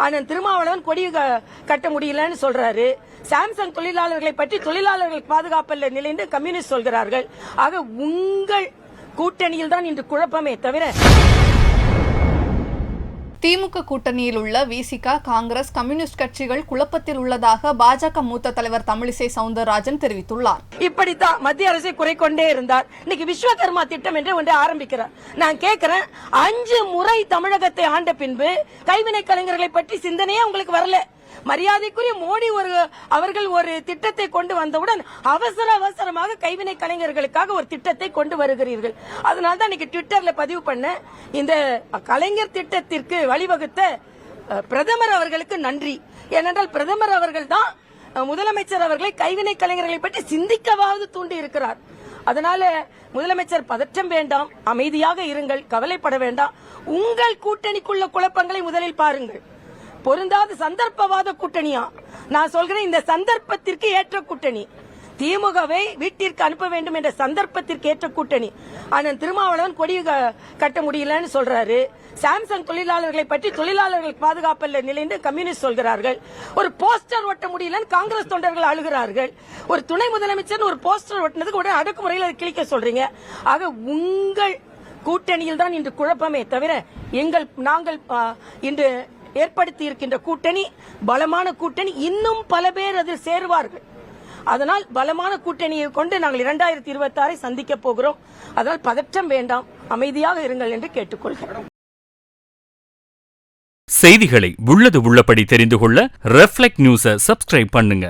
அண்ணன் திருமாவளவன் கொடி கட்ட முடியலன்னு சொல்றாரு. சாம்சங் தொழிலாளர்களை பற்றி தொழிலாளர்கள் பாதுகாப்பல்ல நிலைந்து கம்யூனிஸ்ட் சொல்கிறார்கள். ஆக உங்கள் கூட்டணியில் தான் இன்று குழப்பமே தவிர திமுக கூட்டணியில் உள்ள விசிக, காங்கிரஸ், கம்யூனிஸ்ட் கட்சிகள் குழப்பத்தில் உள்ளதாக பாஜக மூத்த தலைவர் தமிழிசை சவுந்தரராஜன் தெரிவித்துள்ளார். இப்படித்தான் மத்திய அரசை குறை கொண்டே இருந்தார். இன்னைக்கு விஸ்வகர்மா திட்டம் என்று ஒன்று ஆரம்பிக்கிறார். நான் கேட்கிறேன், 5 முறை தமிழகத்தை ஆண்ட பின்பு கைவினை கலைஞர்களை பற்றி சிந்தனையே உங்களுக்கு வரல. மரியாதைக்குரிய மோடி அவர்கள் ஒரு திட்டத்தை கொண்டு வந்தவுடன் அவசரமாக கைவினை கலைஞர்களுக்காக ஒரு திட்டத்தை கொண்டு வருகிறீர்கள். அதனால தான் இன்னைக்கு ட்விட்டர்ல பதிவு பண்ண, இந்த கலைஞர் திட்டத்திற்கு வழிவகுத்த பிரதமர் அவர்களுக்கு நன்றி. ஏனென்றால் பிரதமர் அவர்கள் தான் முதலமைச்சர் அவர்களை கைவினை கலைஞர்களை பற்றி சிந்திக்கவாவது தூண்டி இருக்கிறார். அதனால முதலமைச்சர் பதற்றம் வேண்டாம், அமைதியாக இருங்கள், கவலைப்பட வேண்டாம். உங்கள் கூட்டணிக்குள்ள குழப்பங்களை முதலில் பாருங்கள். பொருந்தாத சந்தர்ப்பவாத கூட்டணியா? நான் சொல்கிறேன், இந்த சந்தர்ப்பத்திற்கு ஏற்ற கூட்டணி. திமுகவை வீட்டிற்கு அனுப்ப வேண்டும் என்ற சந்தர்ப்பத்திற்கு ஏற்ற கூட்டணி. அண்ணன் திருமாவளவன் கொடி கட்ட முடியலன்னு சொல்றாரு. சாம்சங் தொழிலாளர்களை பற்றி தொழிலாளர்கள் பாதுகாப்பல்ல நிலைந்து கம்யூனிஸ்ட் சொல்கிறார்கள். ஒரு போஸ்டர் ஒட்ட முடியலன்னு காங்கிரஸ் தொண்டர்கள் அழுகிறார்கள். ஒரு துணை முதலமைச்சர் ஒரு போஸ்டர் ஒட்டினதுக்கு உடனே அடக்குமுறையில் கிழிக்க சொல்றீங்க. ஆக உங்கள் கூட்டணியில் தான் இன்று குழப்பமே தவிர நாங்கள் இன்று ஏற்படுத்தி இருக்கின்ற கூட்டணி பலமான கூட்டணி. இன்னும் பல பேர் அதில் சேருவார்கள். அதனால் பலமான கூட்டணியை கொண்டு நாங்கள் 2026 சந்திக்க போகிறோம். அதனால் பதற்றம் வேண்டாம், அமைதியாக இருங்கள் என்று கேட்டுக்கொள்கிறோம். செய்திகளை உள்ளது உள்ளபடி தெரிந்து கொள்ள ரெஃப்ளெக்ட் நியூஸை சப்ஸ்கிரைப் பண்ணுங்க.